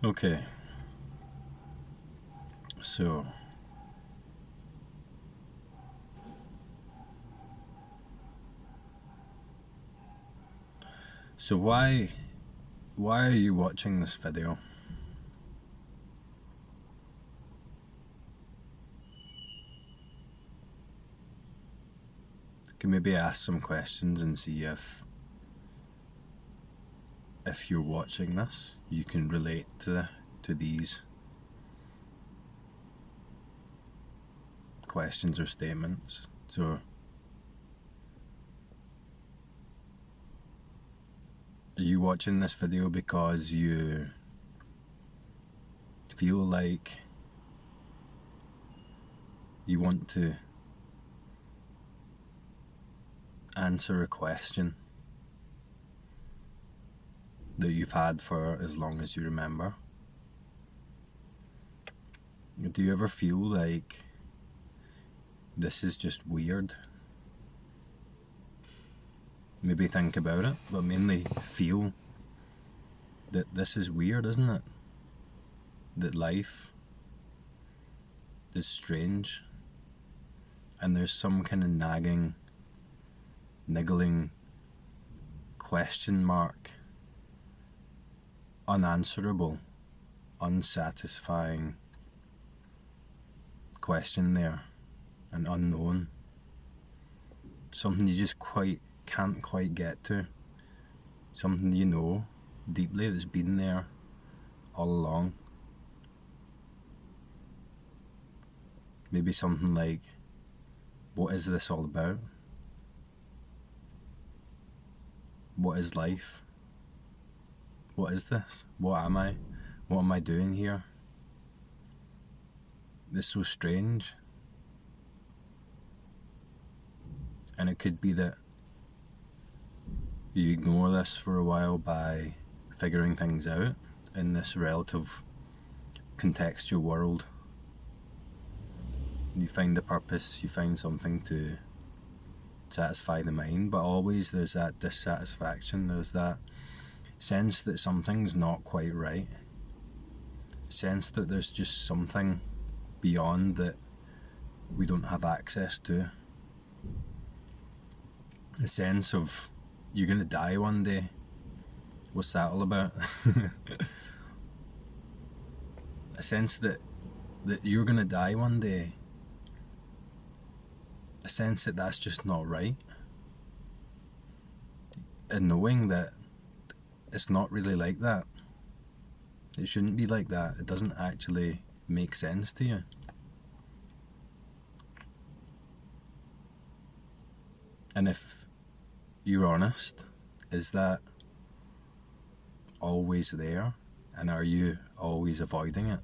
Okay, so why are you watching this video? Can maybe ask some questions and see if you're watching this, you can relate to these questions or statements. So, are you watching this video because you feel like you want to answer a question that you've had for as long as you remember? Do you ever feel like this is just weird? Maybe think about it, but mainly feel that this is weird, isn't it? That life is strange and there's some kind of nagging, niggling question mark, unanswerable, unsatisfying question there, an unknown, something you just can't quite get to, something you know deeply that's been there all along. Maybe something like, what is this all about? What is life? What is this? What am I? What am I doing here? It's so strange. And it could be that you ignore this for a while by figuring things out in this relative contextual world. You find the purpose, you find something to satisfy the mind, but always there's that dissatisfaction, there's that sense that something's not quite right, sense that there's just something beyond that we don't have access to, a sense of you're gonna die one day. What's that all about? A sense that you're gonna die one day, a sense that that's just not right, and knowing that it's not really like that. It shouldn't be like that. It doesn't actually make sense to you. And if you're honest, is that always there? And are you always avoiding it?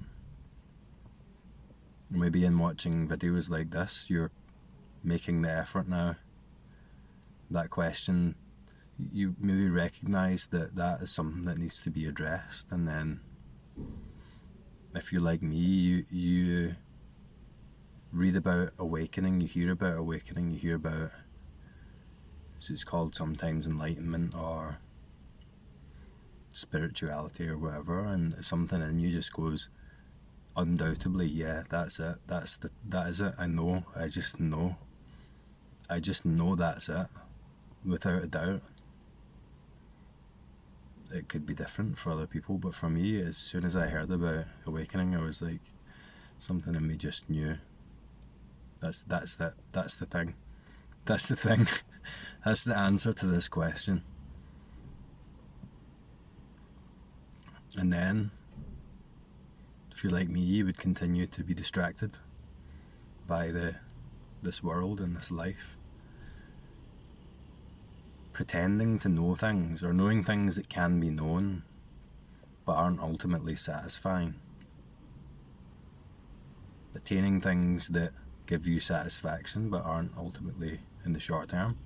Maybe in watching videos like this, you're making the effort now. That question, you maybe recognize that that is something that needs to be addressed. And then if you're like me, you read about awakening, you hear about awakening, you hear about, so it's called sometimes enlightenment or spirituality or whatever, and something in you just goes, undoubtedly, yeah, that's it, that is it, I know, I just know that's it, without a doubt. It could be different for other people, but for me, as soon as I heard about awakening, I was like, something in me just knew. That's the thing. That's the thing. That's the answer to this question. And then, if you're like me, you would continue to be distracted by this world and this life, pretending to know things or knowing things that can be known but aren't ultimately satisfying, attaining things that give you satisfaction but aren't ultimately, in the short term,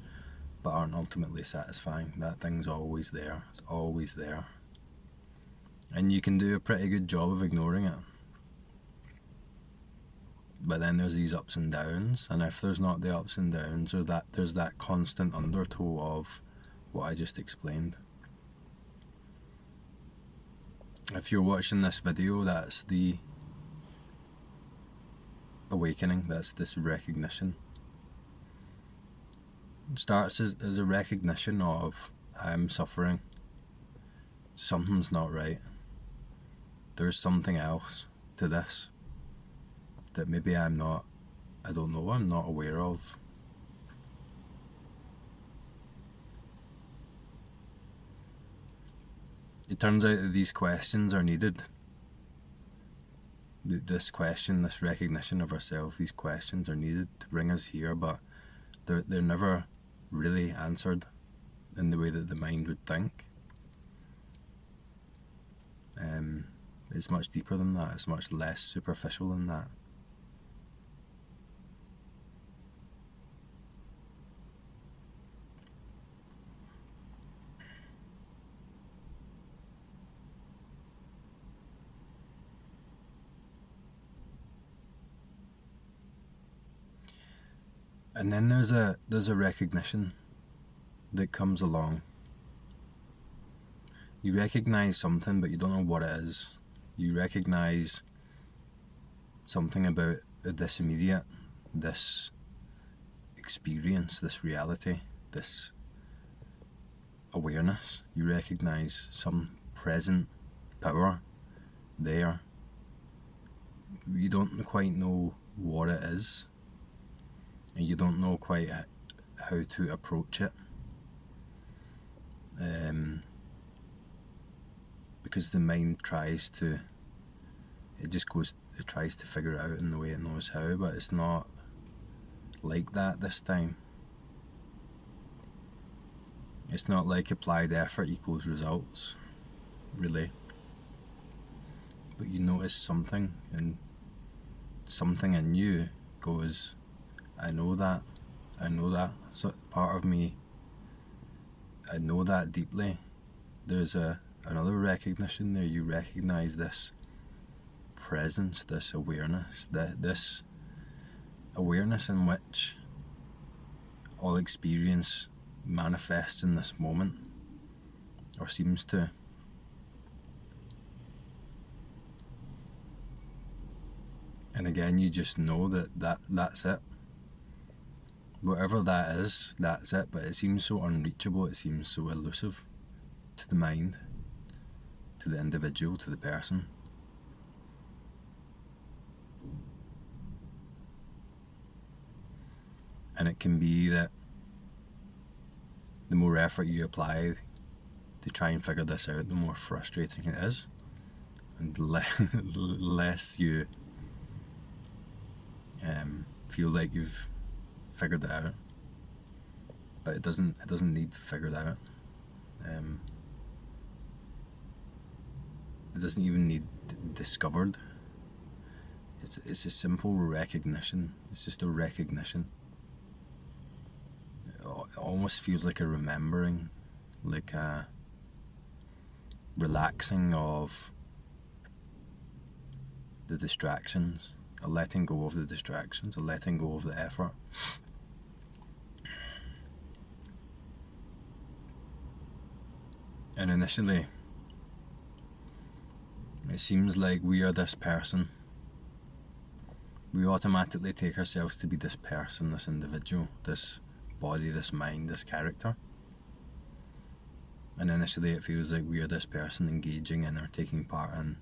but aren't ultimately satisfying. That thing's always there. It's always there. And you can do a pretty good job of ignoring it. But then there's these ups and downs, and if there's not the ups and downs, or that there's that constant undertow of what I just explained. If you're watching this video, that's the awakening, that's this recognition. It starts as a recognition of, I'm suffering, something's not right, there's something else to this that maybe I'm not aware of. It turns out that these questions are needed. This question, this recognition of ourselves, these questions are needed to bring us here, but they're never really answered in the way that the mind would think. It's much deeper than that, it's much less superficial than that. And then there's a recognition that comes along. You recognize something, but you don't know what it is. You recognize something about this immediate, this experience, this reality, this awareness. You recognize some present power there. You don't quite know what it is, and you don't know quite how to approach it. Because the mind tries to figure it out in the way it knows how, but it's not like that this time. It's not like applied effort equals results, really. But you notice something, and something in you goes, I know that. So part of me, I know that deeply. There's another recognition there. You recognize this presence, this awareness, this awareness in which all experience manifests in this moment, or seems to. And again, you just know that's it. Whatever that is, that's it, but it seems so unreachable, it seems so elusive to the mind, to the individual, to the person. And it can be that the more effort you apply to try and figure this out, the more frustrating it is, and less you feel like you've figured it out. But it doesn't need figured out. It doesn't even need discovered. It's a simple recognition. It's just a recognition. It almost feels like a remembering, like a relaxing of the distractions, a letting go of the distractions, a letting go of the effort. And initially, it seems like we are this person. We automatically take ourselves to be this person, this individual, this body, this mind, this character. And initially it feels like we are this person engaging in or taking part in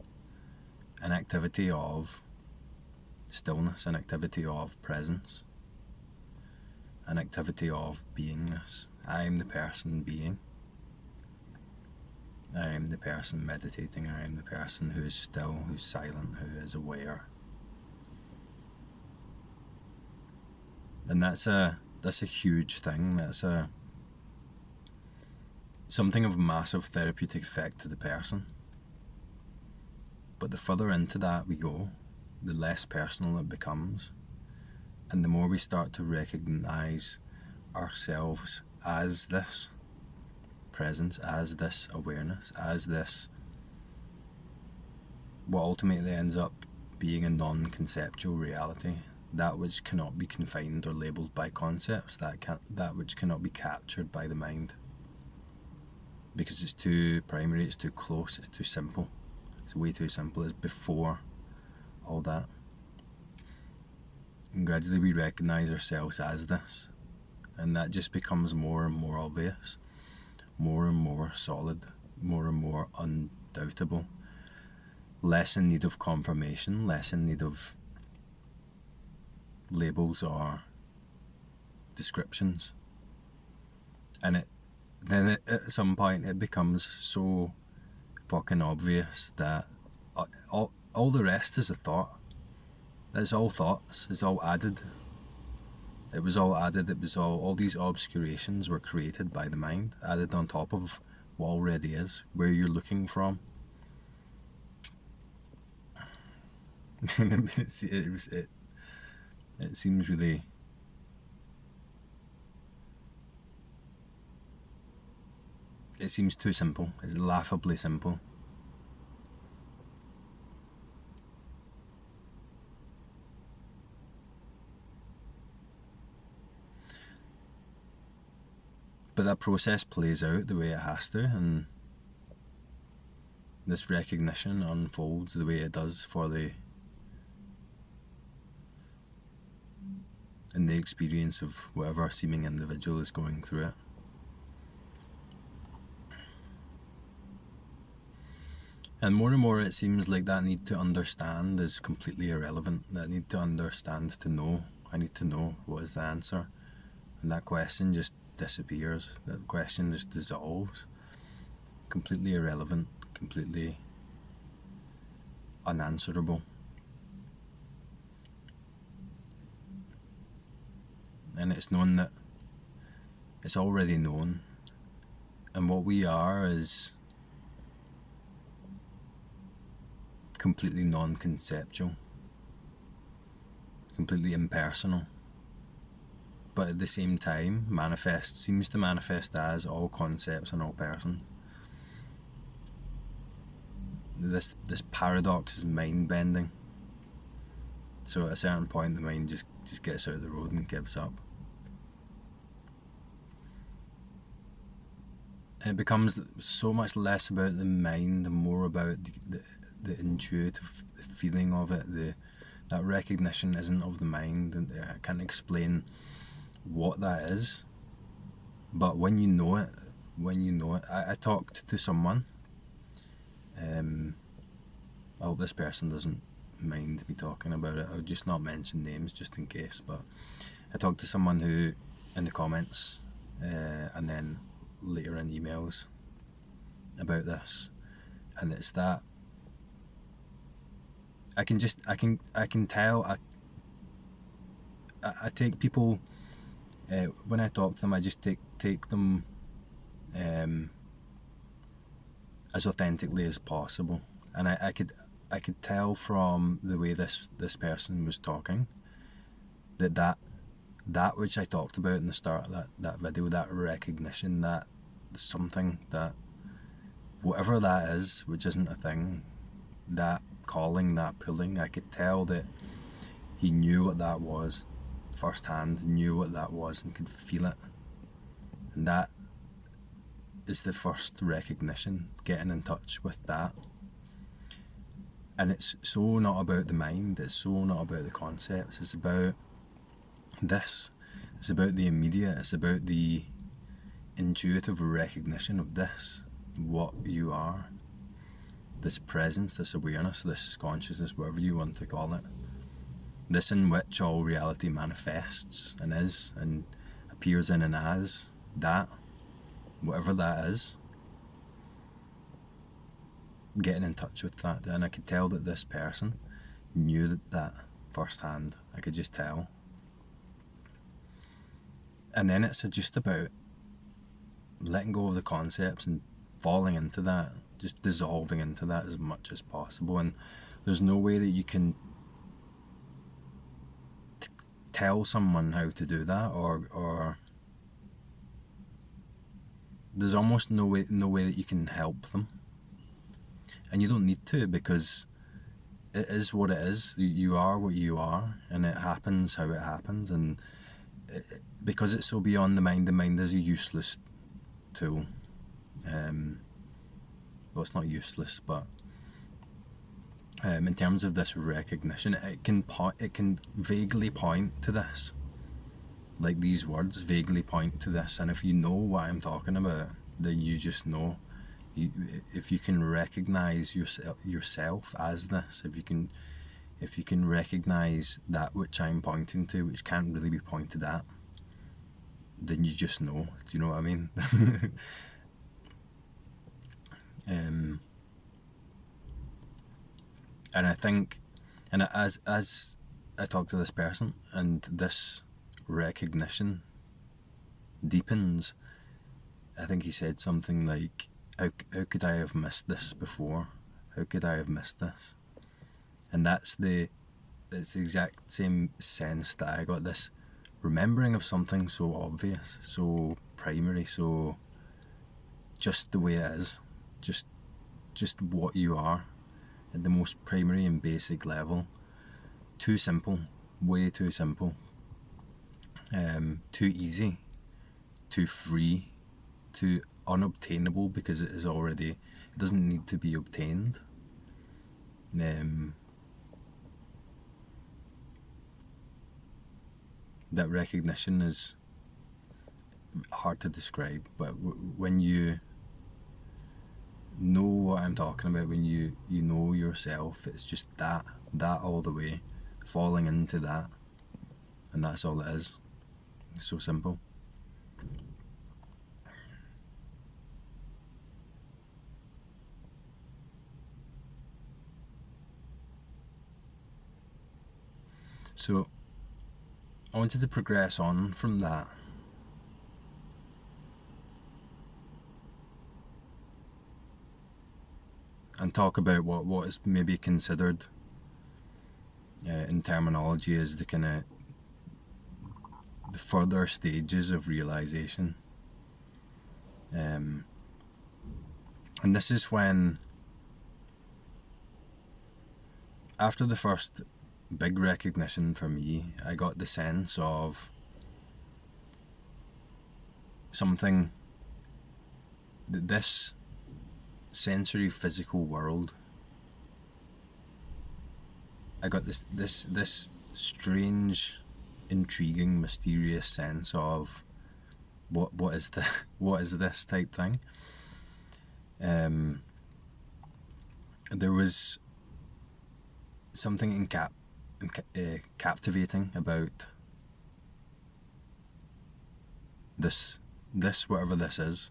an activity of stillness, an activity of presence, an activity of beingness. I am the person being. I am the person meditating. I am the person who is still, who's silent, who is aware. And that's a huge thing. That's something of massive therapeutic effect to the person. But the further into that we go, the less personal it becomes, and the more we start to recognize ourselves as this presence, as this awareness, as this what ultimately ends up being a non-conceptual reality, that which cannot be confined or labelled by concepts, that which cannot be captured by the mind, because it's too primary, it's too close, it's too simple, It's way too simple. It's before all that. And gradually we recognise ourselves as this, and that just becomes more and more obvious, more and more solid, more and more undoubtable, less in need of confirmation, less in need of labels or descriptions. And then at some point it becomes so fucking obvious that all the rest is a thought. It's all thoughts. It's all added. It was all added. It was all these obscurations were created by the mind, added on top of what already is, where you're looking from. it seems really. It seems too simple. It's laughably simple. But that process plays out the way it has to, and this recognition unfolds the way it does in the experience of whatever seeming individual is going through it. And more it seems like that need to understand is completely irrelevant. That need to understand to know. I need to know what is the answer. And that question just disappears. That question just dissolves. Completely irrelevant, completely unanswerable. And it's known that it's already known. And what we are is completely non-conceptual, completely impersonal, but at the same time seems to manifest as all concepts and all persons. This paradox is mind-bending. So at a certain point the mind just gets out of the road and gives up. And it becomes so much less about the mind and more about the intuitive feeling of it. That recognition isn't of the mind, and I can't explain what that is. But when you know it, I talked to someone. I hope this person doesn't mind me talking about it. I'll just not mention names just in case. But I talked to someone who, in the comments, and then later in emails about this, and it's that I can tell. I take people when I talk to them. I just take them as authentically as possible, and I could tell from the way this person was talking that which I talked about in the start of that video, that recognition, that something, that whatever that is, which isn't a thing, that calling, that pulling, I could tell that he knew what that was firsthand, knew what that was and could feel it. And that is the first recognition, getting in touch with that. And it's so not about the mind, it's so not about the concepts, it's about this. It's about the immediate, it's about the intuitive recognition of this, what you are, this presence, this awareness, this consciousness, whatever you want to call it, this in which all reality manifests and is and appears in and as that, whatever that is, getting in touch with that. And I could tell that this person knew that firsthand. I could just tell. And then it's just about letting go of the concepts and falling into that, just dissolving into that as much as possible. And there's no way that you can tell someone how to do that, or there's almost no way that you can help them. And you don't need to, because it is what it is. You are what you are, and it happens how it happens. And because it's so beyond the mind is a useless tool. Well, it's not useless, but In terms of this recognition, it can vaguely point to this. Like these words vaguely point to this, and if you know what I'm talking about, then you just know. If you can recognize yourself as this, if you can recognize that which I'm pointing to, which can't really be pointed at, then you just know. Do you know what I mean? And I think, and as I talk to this person, and this recognition deepens, I think he said something like, how could I have missed this before? How could I have missed this? And it's the exact same sense that I got, this remembering of something so obvious, so primary, so just the way it is, just what you are at the most primary and basic level. Too simple, way too simple, too easy, too free, too unobtainable, because it doesn't need to be obtained. That recognition is hard to describe, but when you know what I'm talking about, when you know yourself, it's just that all the way, falling into that, and that's all it is. It's so simple. So I wanted to progress on from that and talk about what is maybe considered in terminology as the kind of the further stages of realization. And this is when, after the first big recognition for me, I got the sense of something, that this sensory physical world, I got this strange, intriguing, mysterious sense of what is this type thing. There was something captivating about this whatever this is,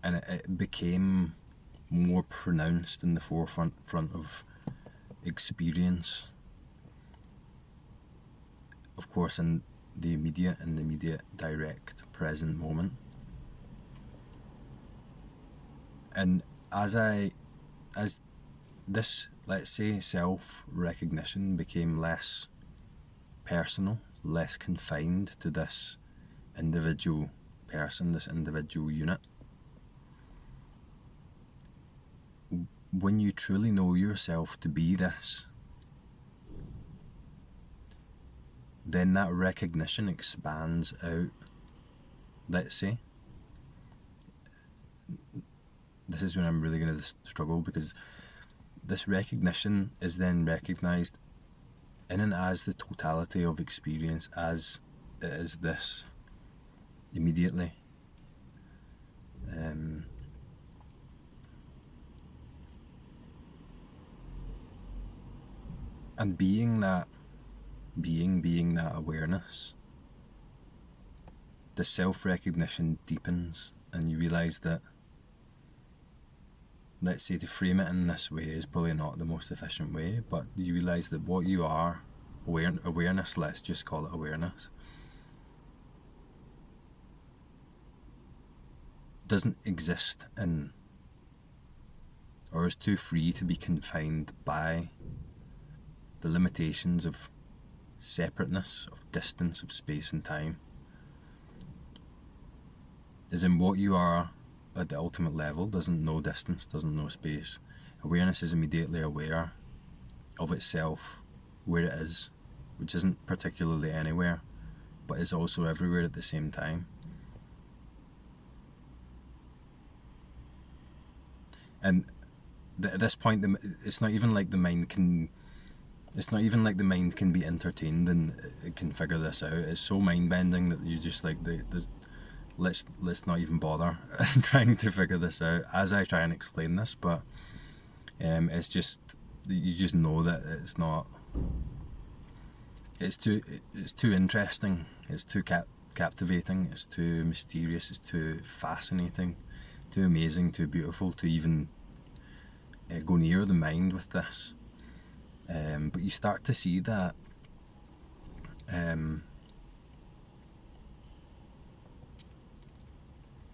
and it became more pronounced in the forefront of experience, of course, in the immediate direct present moment. And as this, let's say, self-recognition became less personal, less confined to this individual person, this individual unit, when you truly know yourself to be this, then that recognition expands out. Let's say, this is when I'm really going to struggle, because this recognition is then recognized in and as the totality of experience, as it is this immediately. And being that awareness, the self-recognition deepens, and you realize that, let's say, to frame it in this way is probably not the most efficient way, but you realize that what you are, awareness, let's just call it awareness, doesn't exist in, or is too free to be confined by, the limitations of separateness, of distance, of space and time. As in, what you are at the ultimate level doesn't know distance, doesn't know space. Awareness is immediately aware of itself, where it is, which isn't particularly anywhere, but is also everywhere at the same time. And at this point, it's not even like the mind can. It's not even like the mind can be entertained and it can figure this out. It's so mind bending that you just like let's not even bother trying to figure this out as I try and explain this. But it's just, you just know that it's not. It's too interesting. It's too captivating. It's too mysterious. It's too fascinating, too amazing, too beautiful to even go near the mind with this. But you start to see that you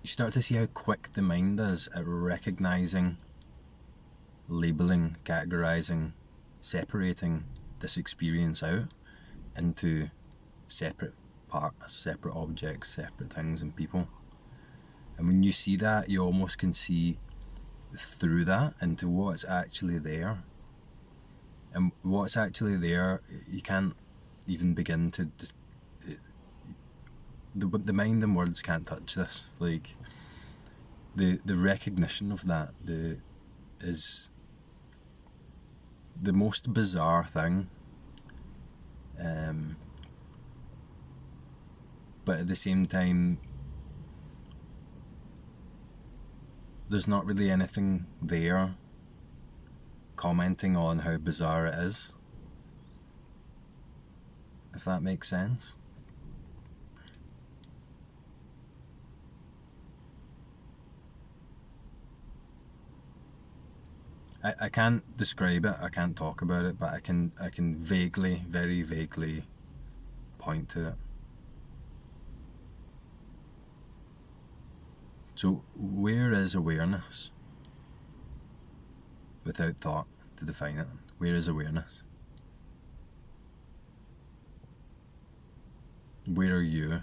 start to see how quick the mind is at recognizing, labeling, categorizing, separating this experience out into separate parts, separate objects, separate things and people. And when you see that, you almost can see through that into what's actually there. And what's actually there, you can't even begin to. The mind and words can't touch this. Like the recognition of that is the most bizarre thing. But at the same time, there's not really anything there commenting on how bizarre it is, if that makes sense. I can't describe it, I can't talk about it, but I can vaguely, very vaguely point to it. So where is awareness? Without thought to define it, where is awareness? Where are you?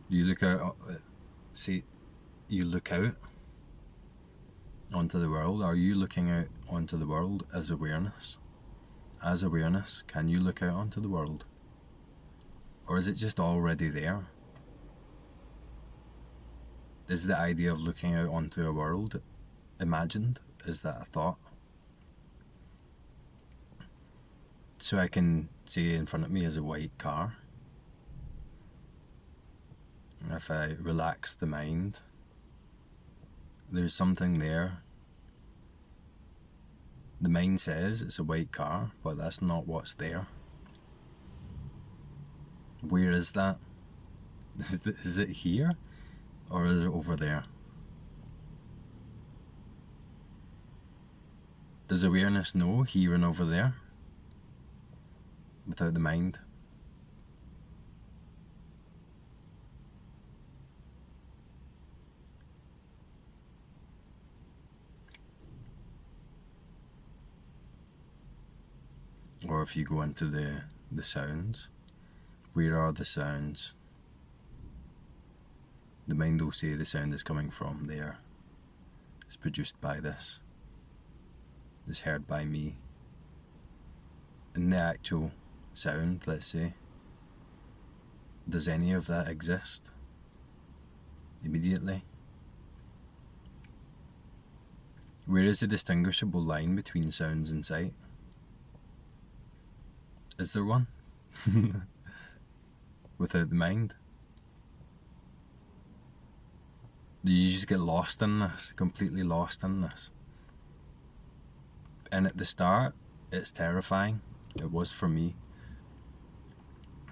You look out, see, you look out onto the world. Are you looking out onto the world as awareness? As awareness, can you look out onto the world? Or is it just already there? Is the idea of looking out onto a world imagined? Is that a thought? So I can see in front of me is a white car. If I relax the mind, there's something there. The mind says it's a white car, but that's not what's there. Where is that? Is it here? Or is it over there? Does awareness know here and over there? Without the mind? Or if you go into the sounds, where are the sounds? The mind will say the sound is coming from there. It's produced by this. It's heard by me. In the actual sound, let's say, does any of that exist immediately? Where is the distinguishable line between sounds and sight? Is there one? Without the mind? You just get lost in this, completely lost in this. And at the start, it's terrifying. It was for me.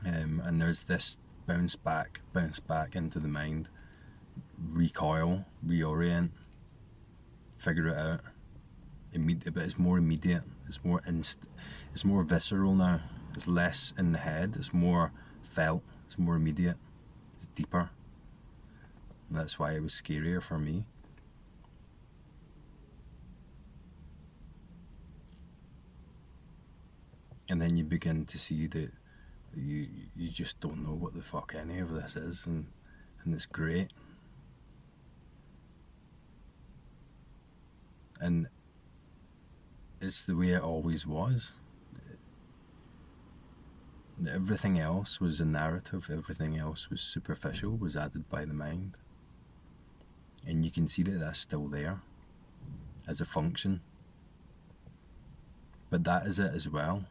And there's this bounce back into the mind, recoil, reorient, figure it out. But it's more immediate. It's more visceral now. It's less in the head. It's more felt. It's more immediate. It's deeper. And that's why it was scarier for me. And then you begin to see that you just don't know what the fuck any of this is, and it's great. And it's the way it always was. Everything else was a narrative, everything else was superficial, was added by the mind. And you can see that that's still there as a function. But that is it as well.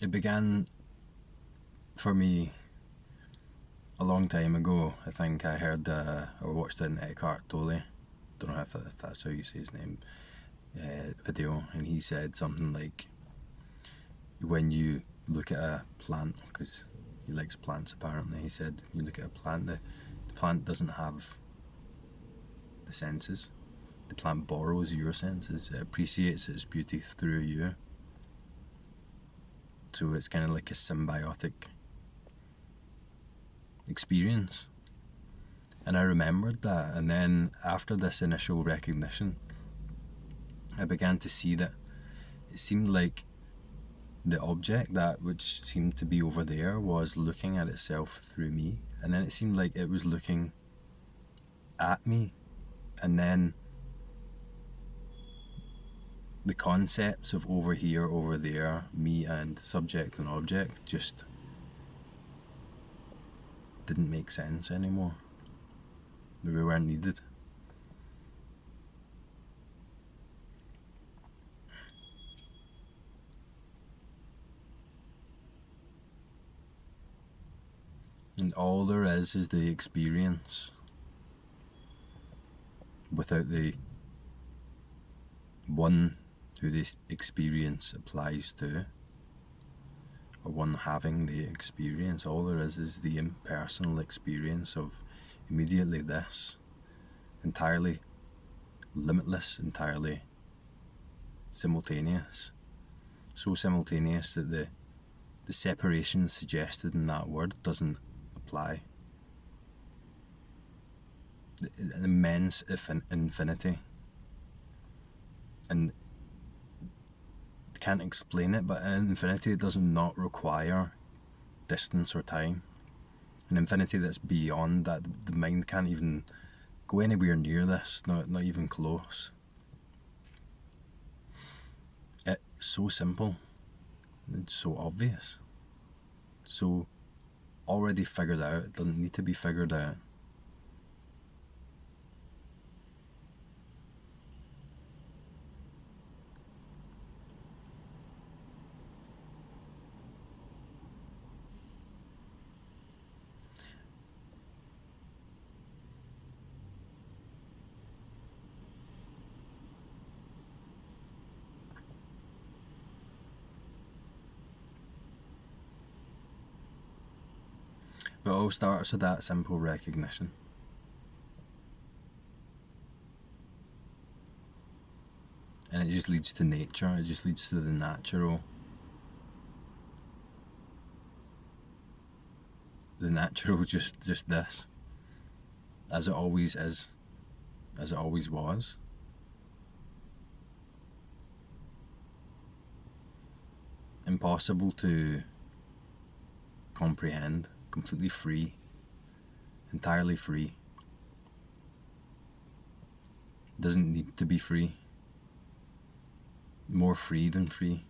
It began for me a long time ago. I think I heard or watched an Eckhart Tolle, don't know if that's how you say his name, video, and he said something like, when you look at a plant, because he likes plants apparently, he said, you look at a plant, the plant doesn't have the senses. The plant borrows your senses. It appreciates its beauty through you. So it's kind of like a symbiotic experience. And I remembered that, and then after this initial recognition, I began to see that it seemed like the object, that which seemed to be over there, was looking at itself through me, and then it seemed like it was looking at me, and then the concepts of over here, over there, me and subject and object just didn't make sense anymore. They weren't needed. And all there is the experience, without the one who this experience applies to, or one having the experience. All there is the impersonal experience of immediately this, entirely limitless, entirely simultaneous. So simultaneous that the separation suggested in that word doesn't apply. An immense infinity. And can't explain it, but an infinity does not require distance or time. An infinity that's beyond that, the mind can't even go anywhere near this, not even close. It's so simple, it's so obvious, so already figured out. It doesn't need to be figured out. But it all starts with that simple recognition. And it just leads to nature, it just leads to the natural. The natural, just this. As it always is, as it always was. Impossible to comprehend, completely free, entirely free. Doesn't need to be free. More free than free.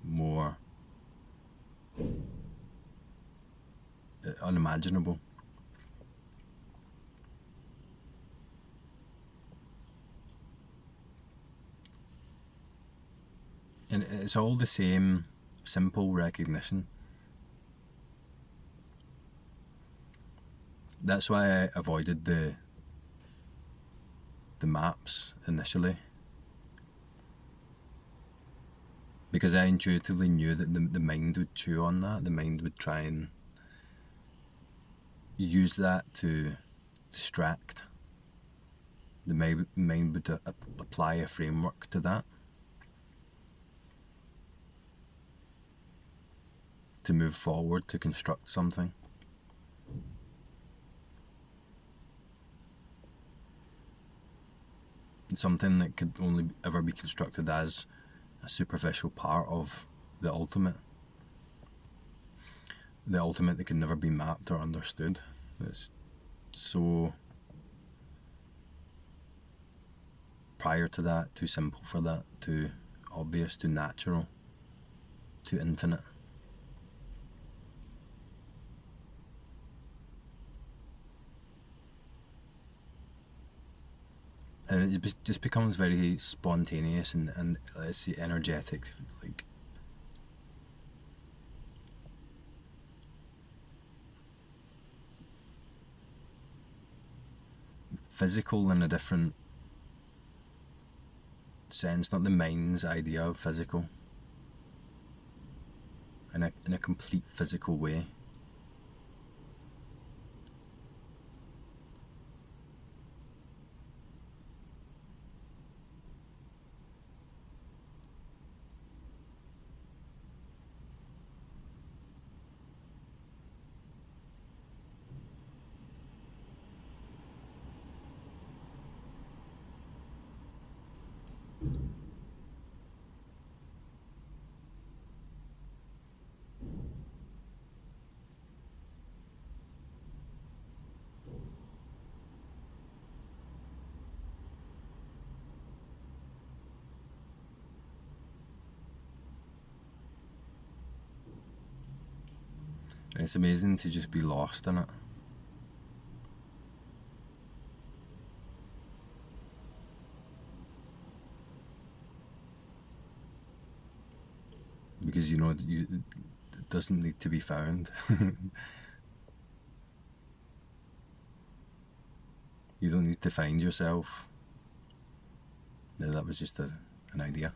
More unimaginable. And it's all the same simple recognition. That's why I avoided the maps initially, because I intuitively knew that the mind would chew on that. The mind would try and use that to distract. The mind would apply a framework to that to move forward, to construct something. Something that could only ever be constructed as a superficial part of the ultimate that can never be mapped or understood. It's so prior to that, too simple for that, too obvious, too natural, too infinite. And it just becomes very spontaneous and let's see, energetic, like physical in a different sense, not the mind's idea of physical, in a complete physical way. And it's amazing to just be lost in it. Because you know it doesn't need to be found. You don't need to find yourself. No, that was just an idea.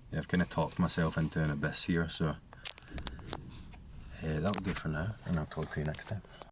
Yeah, I've kind of talked myself into an abyss here, so that'll do for now, and I'll talk to you next time.